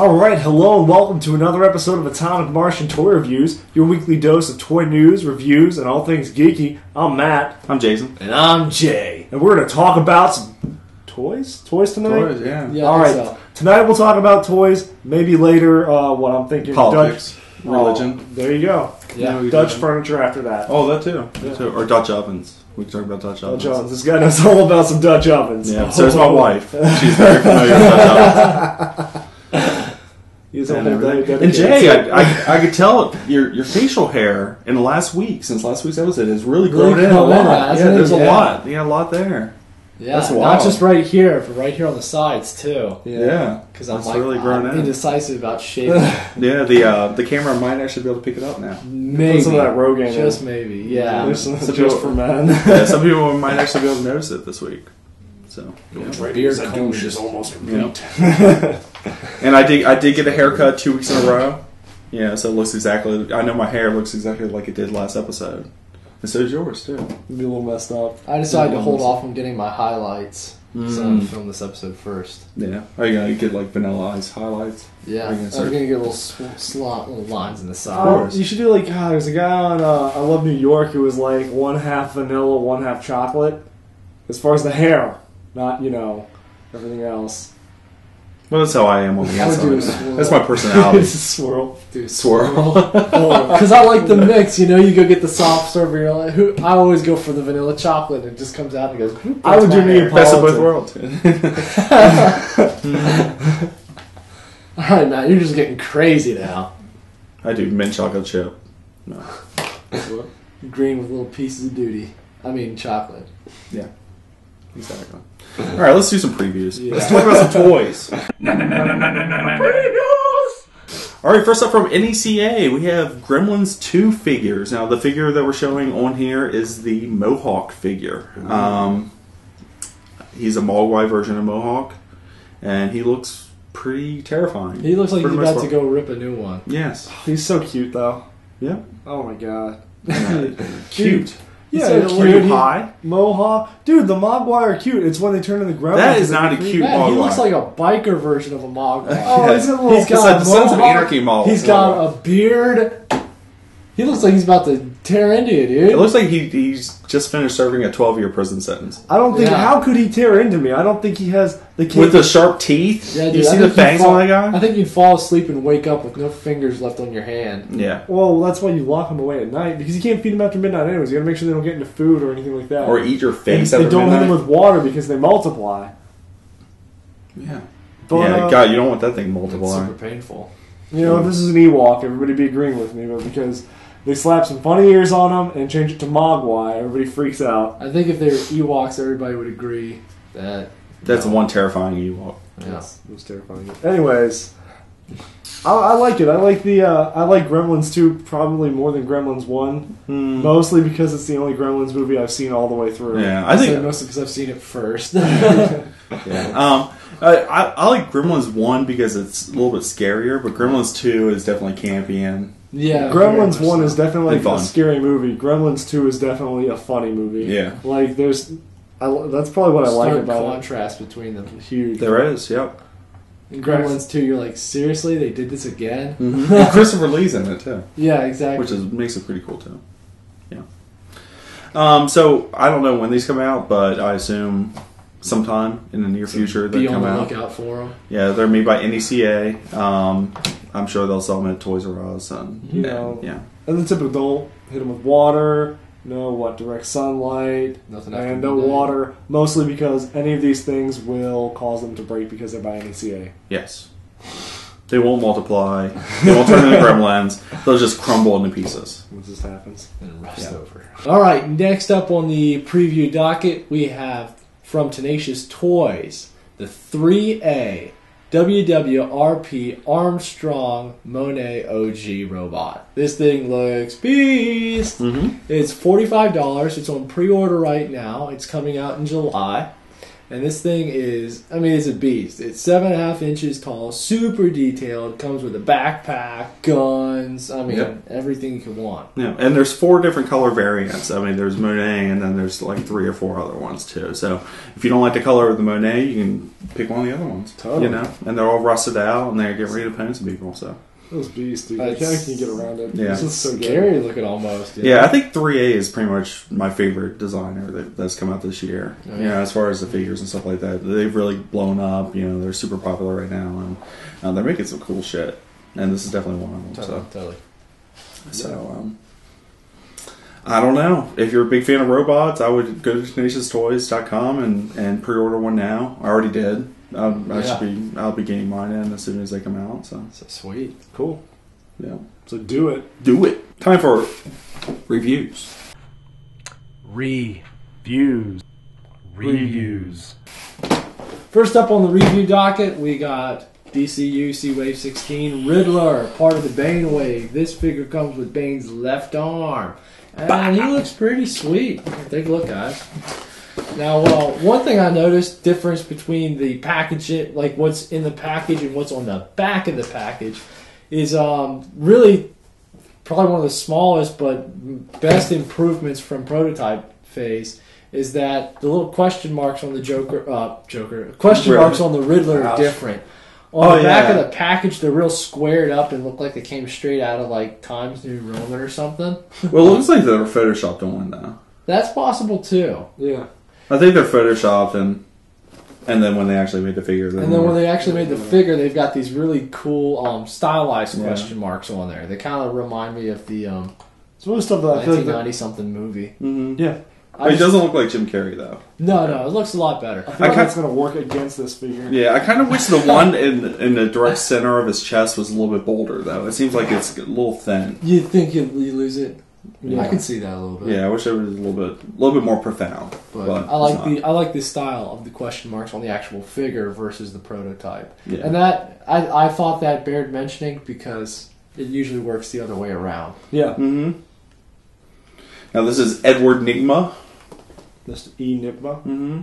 Alright, hello and welcome to another episode of Atomic Martian Toy Reviews, your weekly dose of toy news, reviews, and all things geeky. I'm Matt. I'm Jason. And I'm Jay. And we're going to talk about some toys? Toys tonight? Toys, yeah. Alright, so. Tonight we'll talk about toys, maybe later, what I'm thinking. Politics, religion. There you go. Yeah. Dutch furniture after that. Oh, that too. Yeah. Or Dutch ovens. We can talk about Dutch ovens. Dutch ovens. This guy knows all about some Dutch ovens. Yeah, so is my wife. She's very familiar with Dutch ovens. And Jay, I could tell your facial hair in the last week, since last week's episode, has really grown in a lot. Yeah, there's a lot. Yeah, a lot there. Yeah, that's wild. not just right here, but right here on the sides too. Yeah, because I'm really grown in. Indecisive about shaping. Yeah, the camera might actually be able to pick it up now. Maybe put some of that Rogaine just in. Maybe, yeah. There's some just for men. Yeah, some people might actually be able to notice it this week. So beard comb is almost complete. And I did get a haircut 2 weeks in a row. Yeah, so it looks exactly. I know my hair looks exactly like it did last episode, and so does yours too. It'd be a little messed up. I decided to hold off on getting my highlights, so I'm going to film this episode first. Yeah, are you gonna get like Vanilla Ice highlights? Yeah, I'm going to get little lines in the side. Oh, you should do like there's a guy on I Love New York who was like 1/2 vanilla, 1/2 chocolate. As far as the hair, not everything else. Well, that's how I am on the inside. That's my personality. It's a swirl. Dude, Swirl. Because I like the mix. You go get the soft serve. You're like, I always go for the vanilla chocolate. And it just comes out and goes. I would do Neapolitan. Best of both worlds. All right, Matt, you're just getting crazy now. I do mint chocolate chip. No. Green with little pieces of duty. I mean, chocolate. Yeah. Exactly. All right, let's do some previews. Yeah. Let's talk about some toys. All right, first up from NECA, we have Gremlins 2 figures. Now, the figure that we're showing on here is the Mohawk figure. He's a Mogwai version of Mohawk, and he looks pretty terrifying. He looks like he's about to go rip a new one. Yes. He's so cute, though. Yeah. Oh my god. Cute. Yeah, are you high? Mohawk. Dude, the Mogwai are cute. It's when they turn into gremlins. That is not a cute Mogwai. He looks like a biker version of a Mogwai. Oh, he's a little... He's got the Sons of Anarchy model. He's got a beard. He looks like he's about to tear into you, dude. It looks like he's just finished serving a 12-year prison sentence. I don't think... How could he tear into me? I don't think he has the... With the sharp teeth? Yeah, dude, you see the fangs on that guy? I think you'd fall asleep and wake up with no fingers left on your hand. Yeah. Well, that's why you lock him away at night, because you can't feed them after midnight anyways. You gotta make sure they don't get into food or anything like that. Or eat your face and after they don't midnight. hit them with water because they multiply. Yeah. But, God, you don't want that thing multiply. It's super painful. If this is an Ewok, everybody be agreeing with me, but because they slap some funny ears on them and change it to Mogwai, everybody freaks out. I think if they were Ewoks, everybody would agree that... That's one terrifying Ewok. Yeah. It was terrifying. Anyways, I like it. I like Gremlins 2 probably more than Gremlins 1. Mostly because it's the only Gremlins movie I've seen all the way through. Yeah, I think mostly because I've seen it first. Yeah. I like Gremlins 1 because it's a little bit scarier, but Gremlins 2 is definitely campy and... Yeah, Gremlins 1 is definitely fun. a scary movie. Gremlins 2 is definitely a funny movie. Yeah. Like, that's probably what I like about it. Contrast between them. Huge. There is, yep. In Gremlins 2, you're like, seriously? They did this again? Mm-hmm. And Christopher Lee's in it, too. Yeah, exactly. Which makes it pretty cool, too. Yeah. So, I don't know when these come out, but I assume sometime in the near future they'll come out. Be on the lookout for them. Yeah, they're made by NECA. I'm sure they'll sell them at Toys R Us. And the typical, hit them with water, direct sunlight, nothing and no water, mostly because any of these things will cause them to break because they're by NECA. Yes. They won't multiply. They won't turn into gremlins. They'll just crumble into pieces. What just happens? And rust over. Alright, next up on the preview docket, we have from Tenacious Toys, the ThreeA WWRp Armstrong Monet OG robot. This thing looks beast. Mm-hmm. It's $45. It's on pre-order right now. It's coming out in July. And this thing is, I mean, it's a beast. It's 7.5 inches tall, super detailed. Comes with a backpack, guns. I mean, everything you could want. Yeah, and there's 4 different color variants. I mean, there's Monet, and then there's like 3 or 4 other ones too. So if you don't like the color of the Monet, you can pick one of the other ones. Totally. You know, and they're all rusted out, and they're getting ready to paint some people. So Those beasts, dude. That's- I can't get around it. Yeah. It's just so Scary good. looking almost. yeah, I think 3A is pretty much my favorite designer that's come out this year. Oh, You know, as far as the figures and stuff like that, they've really blown up. You know, they're super popular right now, and they're making some cool shit. And this is definitely one of them. Totally. So I don't know. If you're a big fan of robots, I would go to tenacioustoys.com and pre-order one now. I already did. I'll be getting mine in as soon as they come out. So Sweet. Cool. yeah, So do it. do it. Time for reviews. Reviews. First up on the review docket, we got DCU C-Wave 16 Riddler, part of the Bane wave. This figure comes with Bane's left arm. And he looks pretty sweet. Take a look, guys. Now, one thing I noticed, difference between the package, like what's in the package and what's on the back of the package, is really probably one of the smallest but best improvements from prototype phase is that the little question marks on the question marks on the Riddler are different. On the back of the package, they're real squared up and look like they came straight out of like Times New Roman or something. Well, it looks like they're photoshopped on one now. That's possible too. Yeah. I think they're photoshopped, and then when they actually made the figure, And then when they actually made the figure, they've got these really cool stylized question marks on there. They kind of remind me of the It's one of the stuff that I feel like 1990 something movie. Mm-hmm. yeah. It doesn't look like Jim Carrey though. No, it looks a lot better. I feel like that's going to work against this figure. Yeah, I kind of wish the one in the direct center of his chest was a little bit bolder though. It seems like it's a little thin. You think you lose it? Yeah. I can see that a little bit. Yeah, I wish it was a little bit more profound. But I like the style of the question marks on the actual figure versus the prototype. Yeah. And that I thought that bared mentioning because it usually works the other way around. Yeah. Mm-hmm. Now this is Edward Nigma. Mr. E. Nipma. Mm-hmm.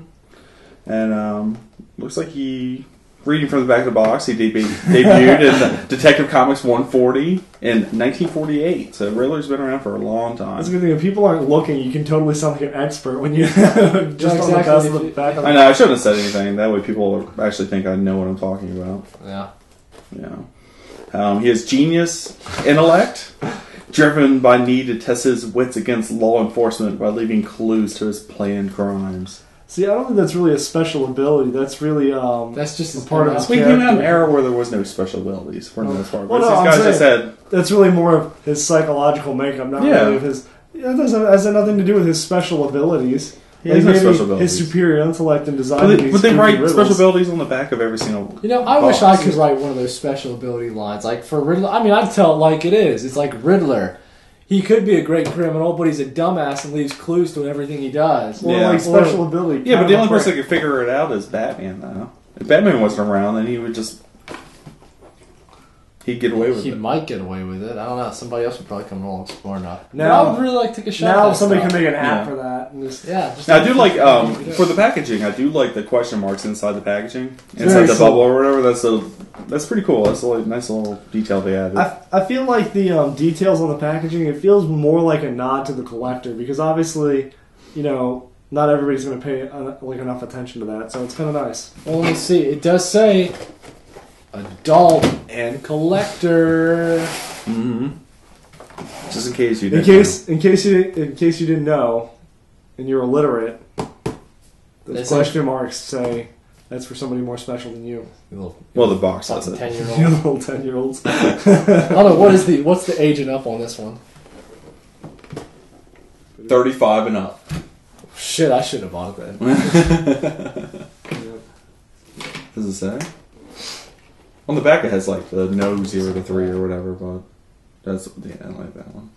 And looks like reading from the back of the box, he debuted in the Detective Comics 140 in 1948. So Riddler's been around for a long time. That's a good thing. If people aren't looking, you can totally sound like an expert when you just on the back of the I know, I shouldn't have said anything. That way people actually think I know what I'm talking about. Yeah. Yeah. He has genius intellect, driven by need to test his wits against law enforcement by leaving clues to his planned crimes. See, I don't think that's really a special ability. That's really That's just a part of his We character. came out of an era where there was no special abilities for the most part. Well, But no, these I'm guys just saying- had That's really more of his psychological makeup, not really of his. It has nothing to do with his special abilities. He has no maybe special abilities. His superior intellect and design. But they write special abilities on the back of every single. I wish I could write one of those special ability lines. Like for Riddler, I mean, I'd tell it like it is. It's like Riddler. He could be a great criminal, but he's a dumbass and leaves clues to everything he does. Well, like special ability. Yeah, but the only person that could figure it out is Batman, though. If Batman wasn't around, then he would just. He'd get away with He it. might get away with it. I don't know. Somebody else would probably come along and explore enough. Now- I would really like to take a shot. Now at that somebody stuff. can make an app Yeah. for that. And just, Just Now, I do like for the packaging. I do like the question marks inside the packaging, inside very the cool. bubble or whatever. That's pretty cool. That's a nice little detail they added. I feel like the details on the packaging, it feels more like a nod to the collector because obviously, not everybody's going to pay enough attention to that. So it's kind of nice. Well, let's see. It does say adult and collector. Mm-hmm. Just in case you In didn't. case you didn't know, and you're illiterate, those question marks say that's for somebody more special than you. Well, the box says it. 10-year-old. You little 10-year-olds. I don't know what's the aging up on this one. 35 and up. Shit, I should have bought it then. Does it say? On the back it has like the no 0 to 3 or whatever, but that's I like that one.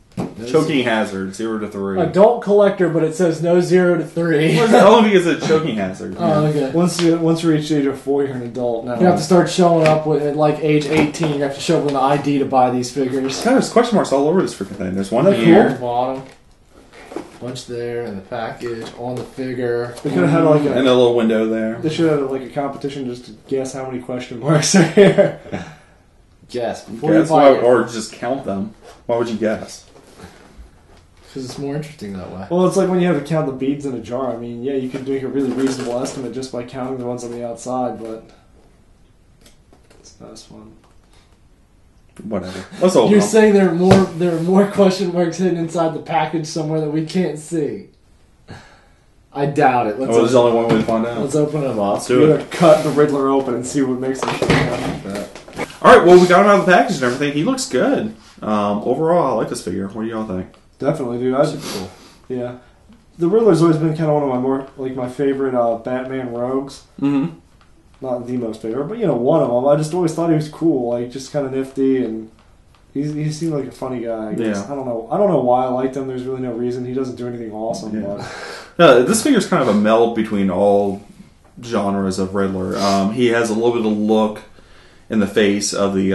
Choking hazard 0 to 3. Adult collector, but it says no 0 to 3. Only because it's choking hazard. Oh, okay. Once you reach the age of 4, you're an adult now. You have to start showing up at like age 18. You have to show up with an ID to buy these figures. God, there's question marks all over this freaking thing. There's one Isn't that here. cool? Bottom. Bunch there in the package, on the figure. They could have had like And a little window there. They should have like a competition just to guess how many question marks are here. Guess before Guess you buy it. or just count them. Why would you guess? Because it's more interesting that way. Well, it's like when you have to count the beads in a jar. I mean, yeah, you could make a really reasonable estimate just by counting the ones on the outside, but it's not as fun. Whatever. Let's open You're them. saying there are more question marks hidden inside the package somewhere that we can't see. I doubt it. Well, there's only one way to find out. Let's open them up. Let's do We're it. gonna cut the Riddler open and see what makes him stand out like that. Alright, well, we got him out of the package and everything. He looks good. Overall, I like this figure. What do y'all think? Definitely, dude. Super cool. Yeah, the Riddler's always been kind of one of my my favorite Batman rogues. Mm-hmm. Not the most favorite, but one of them. I just always thought he was cool, like just kind of nifty, and he seemed like a funny guy. I guess. Yeah. I don't know why I liked him. There's really no reason. He doesn't do anything awesome, but This figure's kind of a meld between all genres of Riddler. He has a little bit of look in the face of the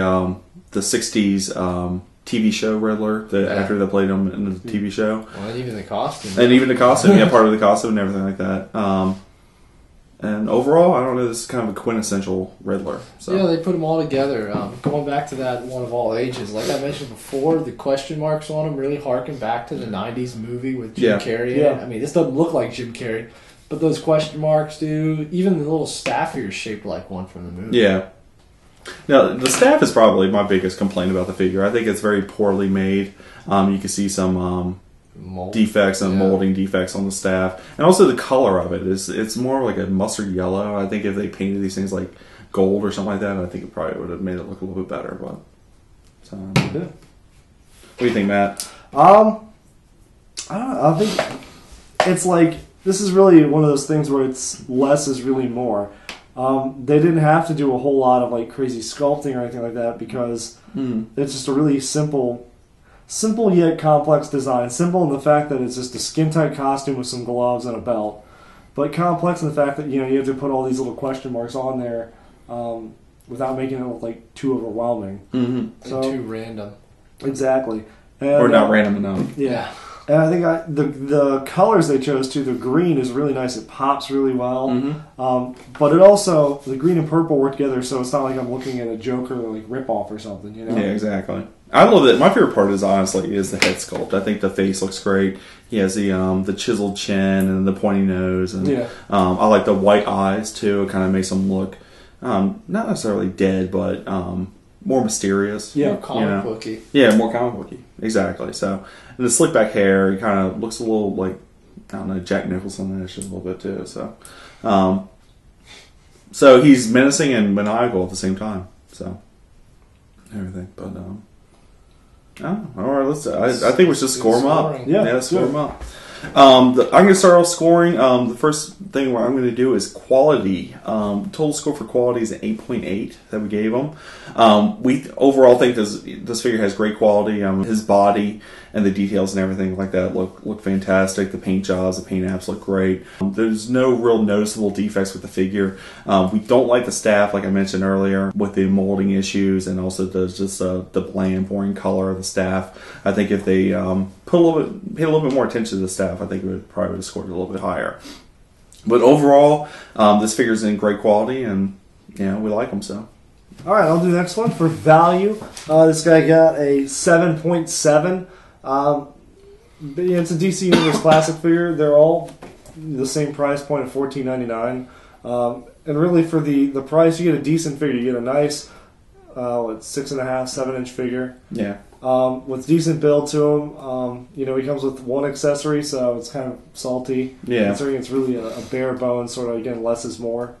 60s TV show Riddler, the actor that played him in the TV show. Well, and even the costume. And even the costume, yeah, part of the costume and everything like that. And overall, I don't know, this is kind of a quintessential Riddler. So. Yeah, they put them all together. Going back to that one of all ages, like I mentioned before, the question marks on them really harken back to the 90s movie with Jim Carrey in it. I mean, this doesn't look like Jim Carrey, but those question marks do. Even the little staff here is shaped like one from the movie. Yeah. Now, the staff is probably my biggest complaint about the figure. I think it's very poorly made. You can see some defects and molding defects on the staff. And also the color of it it's more like a mustard yellow. I think if they painted these things like gold or something like that, I think it probably would have made it look a little bit better. But what do you think, Matt? I don't know. I think it's like this is really one of those things where it's less is really more. They didn't have to do a whole lot of like crazy sculpting or anything like that because it's just a really simple yet complex design. Simple in the fact that it's just a skin-tight costume with some gloves and a belt, but complex in the fact that you have to put all these little question marks on there without making it look like too overwhelming. Mm-hmm. So, and too random. Exactly. And, or not random enough. Yeah. And I think the colors they chose too, the green is really nice. It pops really well. But it also, the green and purple work together, so it's not like I'm looking at a Joker like ripoff or something, Yeah, exactly. I love it. My favorite part is honestly is the head sculpt. I think the face looks great. He has the chiseled chin and the pointy nose, and I like the white eyes too. It kind of makes him look not necessarily dead, but more mysterious. Yeah, more comic booky. Yeah, more comic booky. Exactly. So, and the slick back hair, he kind of looks a little like, I don't know, Jack Nicholson-ish a little bit too. So, so he's menacing and maniacal at the same time. So, everything. But, all right, let's. I think we should just score him up. Yeah, score him up. I'm going to start off scoring. The first thing what I'm going to do is quality. Total score for quality is an 8.8 that we gave him. We overall think this figure has great quality. His body and the details and everything like that look fantastic. The paint jobs, the paint apps look great. There's no real noticeable defects with the figure. We don't like the staff, like I mentioned earlier, with the molding issues and also the bland, boring color of the staff. I think if they paid a little bit more attention to the staff, I think it would probably have scored a little bit higher. But overall, this figure's in great quality, and we like him so. All right, I'll do the next one for value. This guy got a 7.7. It's a DC Universe Classic figure. They're all the same price point of $14.99. And really, for the price, you get a decent figure. You get a nice 6.5, 7-inch figure. Yeah. With decent build to him. He comes with one accessory, so it's kind of salty. Yeah. Considering it's really a bare bones sort of, again, less is more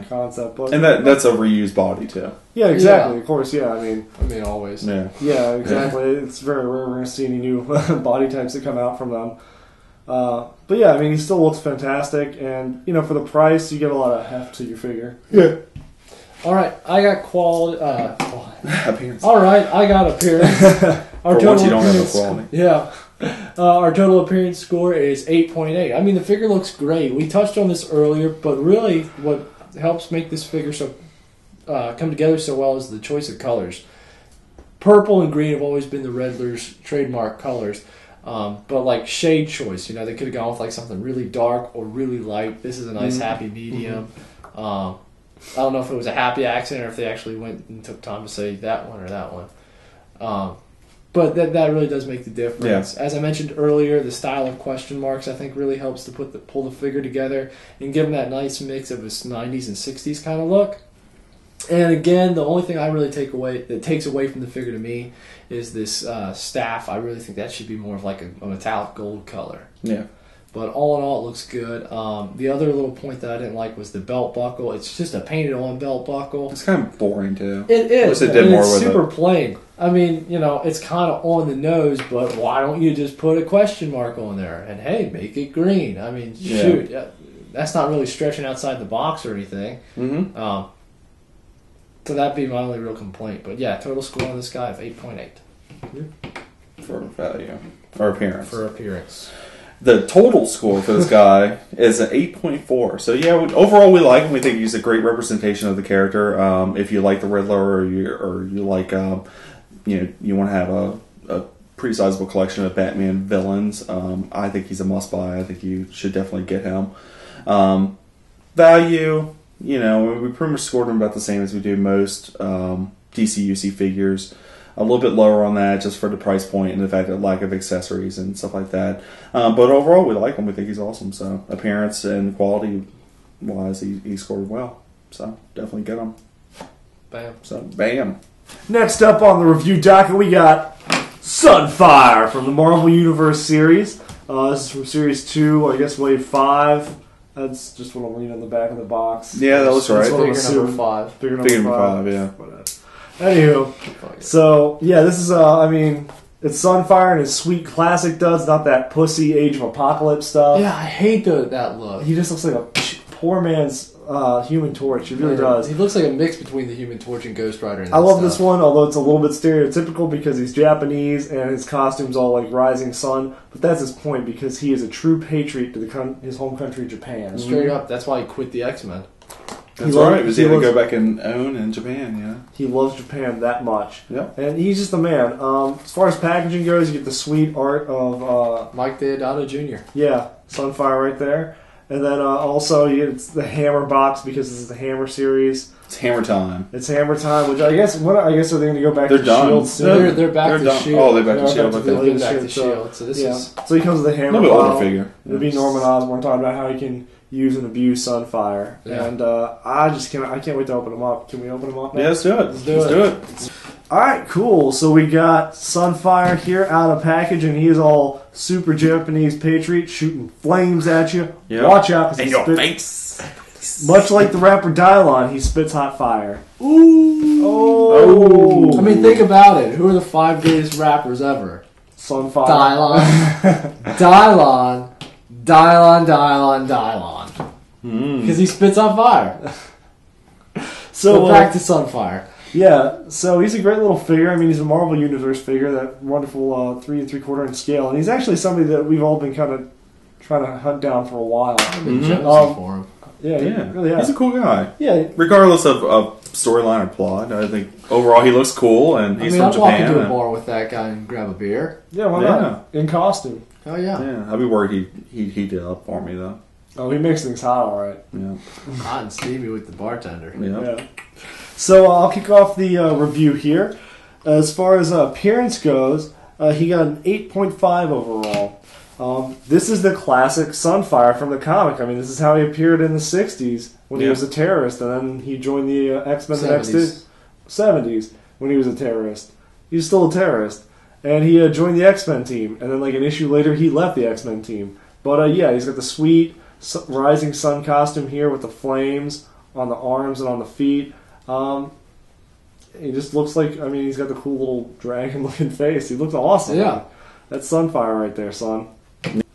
concept. But, and that's a reused body, too. Yeah, exactly. Of course, yeah. I mean, always. Yeah. Yeah, exactly. It's very rare we're going to see any new body types that come out from them. But yeah, he still looks fantastic, and for the price, you get a lot of heft to your figure. Yeah. All right, I got quality. Appearance. All right, I got appearance. For once, you don't have no quality. Yeah. Our total appearance score is 8.8. The figure looks great. We touched on this earlier, but really, what helps make this figure so come together so well is the choice of colors. Purple and green have always been the Riddler's trademark colors. But like shade choice, you know, they could have gone with like something really dark or really light. This is a nice happy medium. I don't know if it was a happy accident or if they actually went and took time to say that one or that one. But that really does make the difference. Yeah. As I mentioned earlier, the style of question marks I think really helps to pull the figure together and give them that nice mix of this 90s and 60s kind of look. And again, the only thing I really takes away from the figure to me is this staff. I really think that should be more of like a metallic gold color. Yeah. But all in all, it looks good. The other little point that I didn't like was the belt buckle. It's just a painted-on belt buckle. It's kind of boring, too. It is. It did more it's with super plain. I mean, you know, it's kind of on the nose, but why don't you just put a question mark on there? And, hey, make it green. I mean, shoot. That's not really stretching outside the box or anything. Mm-hmm. So that'd be my only real complaint. But, yeah, total score on this guy of 8.8. For value. Or appearance. For appearance. The total score for this guy is an 8.4. So yeah, overall we like him. We think he's a great representation of the character. If you like the Riddler, or you like, you want to have a pretty sizable collection of Batman villains, I think he's a must buy. I think you should definitely get him. Value, we pretty much scored him about the same as we do most DCUC figures. A little bit lower on that just for the price point and the fact that lack of accessories and stuff like that. But overall, we like him. We think he's awesome. So appearance and quality wise, he scored well. So definitely get him. Bam. So bam. Next up on the review docket, we got Sunfire from the Marvel Universe series. This is from Series 2, I guess Wave 5. That's just what I'm reading on the back of the box. Yeah, that looks right. Figure number 5. Figure number 5, yeah. Anywho, so yeah, this is it's Sunfire and his sweet classic duds, not that pussy Age of Apocalypse stuff. Yeah, I hate that look. He just looks like a poor man's Human Torch. He really does. He looks like a mix between the Human Torch and Ghost Rider. I love this one, although it's a little bit stereotypical because he's Japanese and his costume's all like rising sun. But that's his point, because he is a true patriot to his home country, Japan. Straight up, that's why he quit the X-Men. That's right. He was able to go back and own in Japan, yeah. He loves Japan that much. Yeah. And he's just a man. As far as packaging goes, you get the sweet art of... Mike Deodato Jr. Yeah, Sunfire right there. And then also you get the Hammer box, because this is the Hammer series. It's Hammer time. It's Hammer time, which I guess are they going to go back to done. Shield soon? They're back to done. Shield. Oh, they're back to Shield. They've been back to Shield. So this is... So he comes with the Hammer a little bit older model. figure. It'll be Norman Osborn talking about how he can use and abuse Sunfire. Yeah. And I can't wait to open them up. Can we open them up now? Yeah, let's do it. Let's do it. Alright, cool. So we got Sunfire here out of package, and he is all super Japanese patriot, shooting flames at you. Yep. Watch out. In your face. Much like the rapper Dylon, he spits hot fire. Ooh. Oh. I mean, think about it. Who are the 5 greatest rappers ever? Sunfire. Dylon. Dylon. Because he spits on fire. So back to Sunfire. Yeah, so he's a great little figure. I mean, he's a Marvel Universe figure, that wonderful 3 3/4 inch scale, and he's actually somebody that we've all been kind of trying to hunt down for a while. I've been jealous for him. Yeah, he really has. He's a cool guy. Yeah, regardless of storyline or plot, I think overall he looks cool, and he's from I'd Japan. walk into a bar with that guy and grab a beer. Yeah, why not? In costume. Oh yeah. Yeah, I'd be worried he did up for me though. Oh, he makes things hot, all right. Yeah, hot and steamy with the bartender. Yeah. So I'll kick off the review here. As far as appearance goes, he got an 8.5 overall. This is the classic Sunfire from the comic. I mean, this is how he appeared in the 60s when he was a terrorist, and then he joined the X-Men the next 70s when he was a terrorist. He's still a terrorist. And he joined the X-Men team, and then like an issue later he left the X-Men team. But yeah, he's got the sweet rising sun costume here with the flames on the arms and on the feet. He just looks like, he's got the cool little dragon-looking face. He looks awesome. Yeah. That's Sunfire right there, son.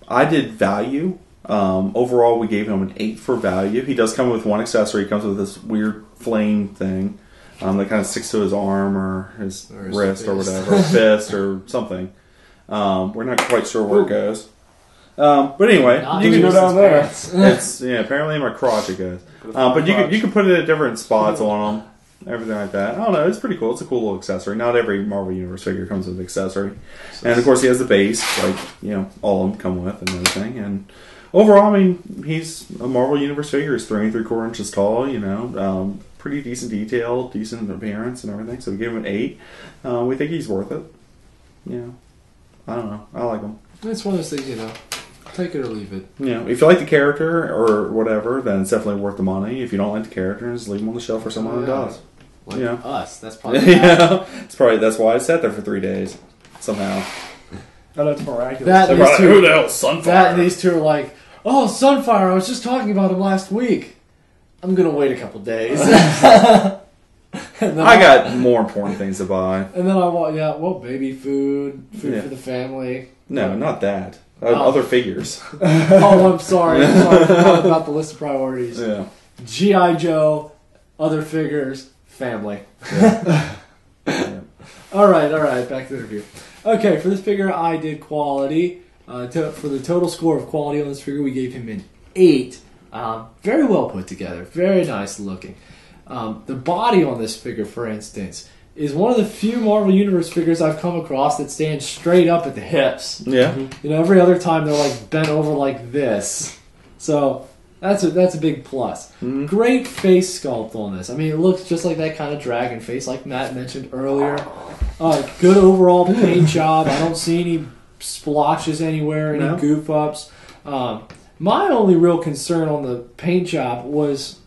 I did value. Overall, we gave him an 8 for value. He does come with one accessory. He comes with this weird flame thing that kind of sticks to his arm or his wrist or whatever, or fist or something. We're not quite sure where it goes. But anyway, you can go down there. It's apparently in my crotch it goes. But you can put it at different spots on them. everything like that. I don't know. It's pretty cool. It's a cool little accessory. Not every Marvel Universe figure comes with an accessory. And of course, he has the base, like all of them come with and everything. And overall, I mean, he's a Marvel Universe figure. He's 3 3/4 inches tall. Pretty decent detail, decent appearance, and everything. So we gave him an 8. We think he's worth it. I don't know. I like him. It's one of those things, take it or leave it. If you like the character or whatever, then it's definitely worth the money. If you don't like the character, just leave him on the shelf for someone who does. Like us. That's probably that's why I sat there for 3 days somehow. Oh, that's miraculous. Who the hell's Sunfire? That and these two are like, oh, Sunfire, I was just talking about him last week. I'm going to wait a couple days. I got more important things to buy. And then I want, baby food for the family. No, not that. Other figures. Oh, I'm sorry. I forgot about the list of priorities. Yeah. G.I. Joe, other figures, family. Yeah. All right, back to the review. Okay, for this figure, I did quality. For the total score of quality on this figure, we gave him an 8. Very well put together. Very nice looking. The body on this figure, for instance, is one of the few Marvel Universe figures I've come across that stands straight up at the hips. Yeah. Every other time they're like bent over like this. So that's a big plus. Mm-hmm. Great face sculpt on this. I mean, it looks just like that kind of dragon face, like Matt mentioned earlier. Good overall paint job. I don't see any splotches anywhere, any goof ups. My only real concern on the paint job was,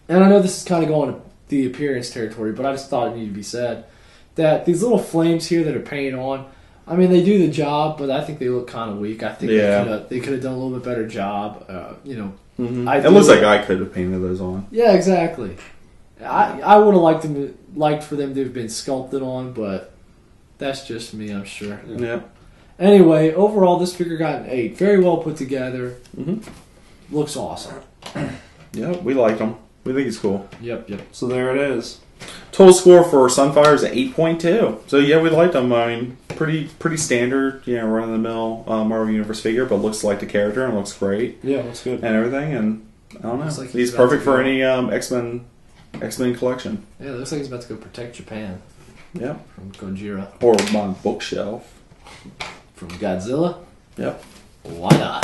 and I know this is kind of going to the appearance territory, but I just thought it needed to be said, that these little flames here that are painted on, I mean, they do the job, but I think they look kind of weak. I think they could have done a little bit better job. Mm-hmm. It looks like I could have painted those on. Yeah, exactly. I would have liked for them to have been sculpted on, but that's just me, I'm sure. Yeah. Anyway, overall, this figure got an 8. Very well put together. Mm-hmm. Looks awesome. Yeah, we like him. We think he's cool. Yep. So there it is. Total score for Sunfire is an 8.2. So yeah, we liked him. I mean, pretty standard, run-of-the-mill Marvel Universe figure, but looks like the character and looks great. Yeah, looks good. And everything, and I don't know. Like he's perfect for any X-Men collection. Yeah, it looks like he's about to go protect Japan. Yeah. From Gojira. Or my bookshelf. From Godzilla? Yep. Why not?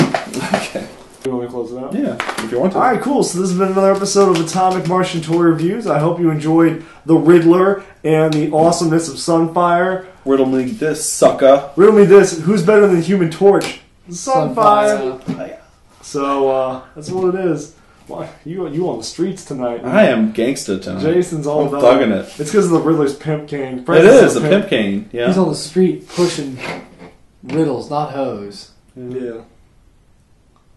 Okay. You want me to close it out? Yeah, if you want to. Alright, cool. So this has been another episode of Atomic Martian Toy Reviews. I hope you enjoyed the Riddler and the awesomeness of Sunfire. Riddle me this, sucker. Riddle me this. Who's better than Human Torch? Sunfire. So, that's what it is. Why, you on the streets tonight. I am gangsta tonight. Jason's all I'm about thugging it. It's because of the Riddler's pimp cane. It is, a pimp cane. Yeah. He's on the street pushing riddles, not hoes. Yeah.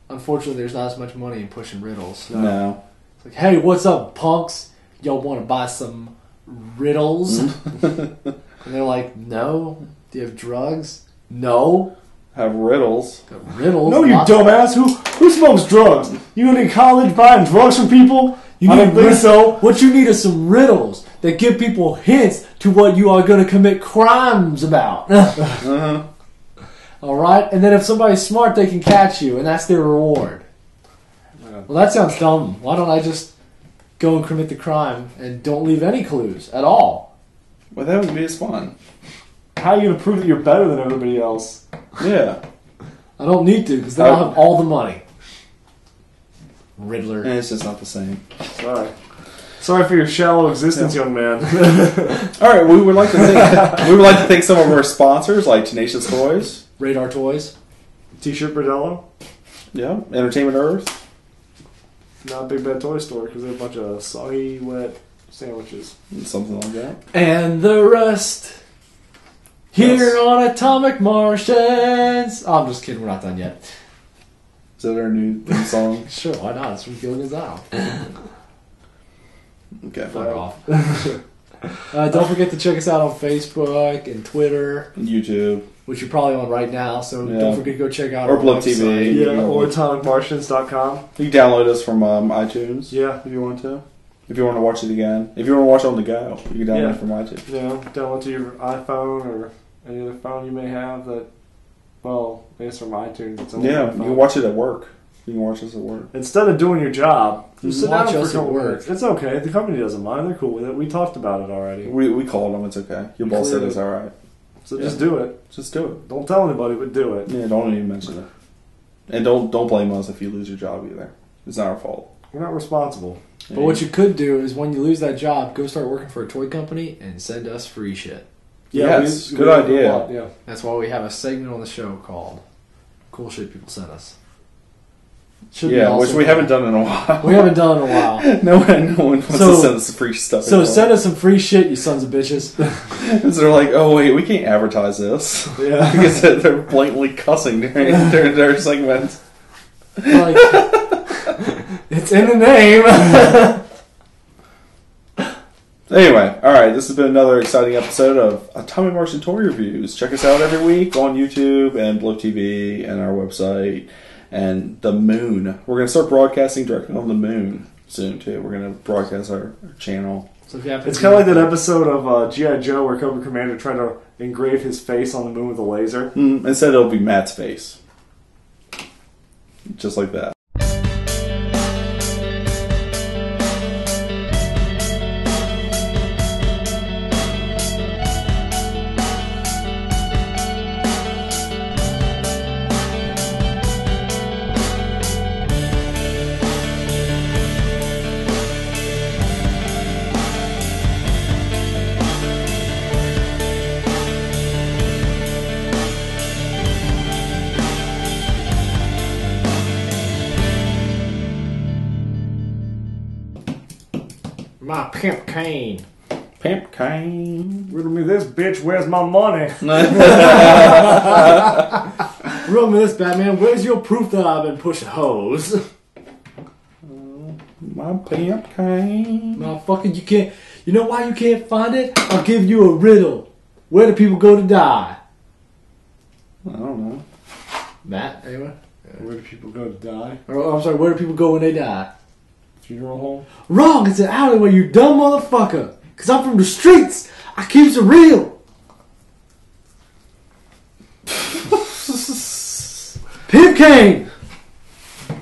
Unfortunately, there's not as much money in pushing riddles. No. It's like, hey, what's up, punks? Y'all want to buy some riddles? And they're like, no. Do you have drugs? No. Have riddles. Riddles? No, you dumbass. Who smokes drugs? You in college buying drugs from people? I don't think so. What you need is some riddles that give people hints to what you are going to commit crimes about. Uh-huh. All right? And then if somebody's smart, they can catch you, and that's their reward. Well, that sounds dumb. Why don't I just go and commit the crime and don't leave any clues at all? Well, that would be as fun. How are you going to prove that you're better than everybody else? Yeah. I don't need to, because then I'll have all the money. Riddler. And it's just not the same. Sorry for your shallow existence, young man. All right, we would like to thank some of our sponsors like Tenacious Toys, Radar Toys, T-shirt Bordello. Yeah, Entertainment Earth. Not a Big Bad Toy Store because they're a bunch of soggy, wet sandwiches. Something like that. And the rest. Here on Atomic Martians. Oh, I'm just kidding. We're not done yet. Is that our new theme song? Sure, why not? It's from Gilligan's Island. Okay. Fuck off. Don't forget to check us out on Facebook and Twitter. And YouTube. Which you're probably on right now, so don't forget to go check out or our Blip website. TV. Yeah, or AtomicMartians.com. You can download us from iTunes. Yeah. If you want to. If you want to watch it again. If you want to watch it on the go, you can download it from iTunes. Yeah, download to your iPhone or any other phone you may have that, well, I guess from iTunes. It's you can watch it at work. You can watch us at work. Instead of doing your job, just sit down Watch for us a couple at work. minutes. It's okay. The company doesn't mind. They're cool with it. We talked about it already. We called them. It's okay. Your boss said it's all right. So just do it. Just do it. Don't tell anybody, but do it. Yeah, don't even mention it. And don't blame us if you lose your job either. It's not our fault. We're not responsible. But what you could do is when you lose that job, go start working for a toy company and send us free shit. Yeah, yes, good idea. Yeah. That's why we have a segment on the show called Cool Shit People Sent Us. Which we haven't done in a while. We haven't done in a while. No one wants to send us free stuff. So send us some free shit, you sons of bitches. Because they're like, oh wait, we can't advertise this. Yeah. Because they're blatantly cussing during their segments. Like, it's in the name. Anyway, alright, this has been another exciting episode of Atomic Martians Toy Reviews. Check us out every week on YouTube and Blow TV and our website and the moon. We're going to start broadcasting directly on the moon soon, too. We're going to broadcast our channel. So if you have It's kind of like that episode of G.I. Joe where Cobra Commander tried to engrave his face on the moon with a laser. Instead, it'll be Matt's face. Just like that. my pimp cane. Pimp cane. Riddle me this, bitch. Where's my money? Riddle me this, Batman. Where's your proof that I've been pushing hoes? My pimp cane. Motherfucker, you can't. You know why you can't find it? I'll give you a riddle. Where do people go to die? I don't know. Matt, anyone? Where do people go to die? Or, I'm sorry, where do people go when they die? Funeral home? Wrong, it's an alleyway, you dumb motherfucker. Because I'm from the streets. I keeps it real. Pimp cane.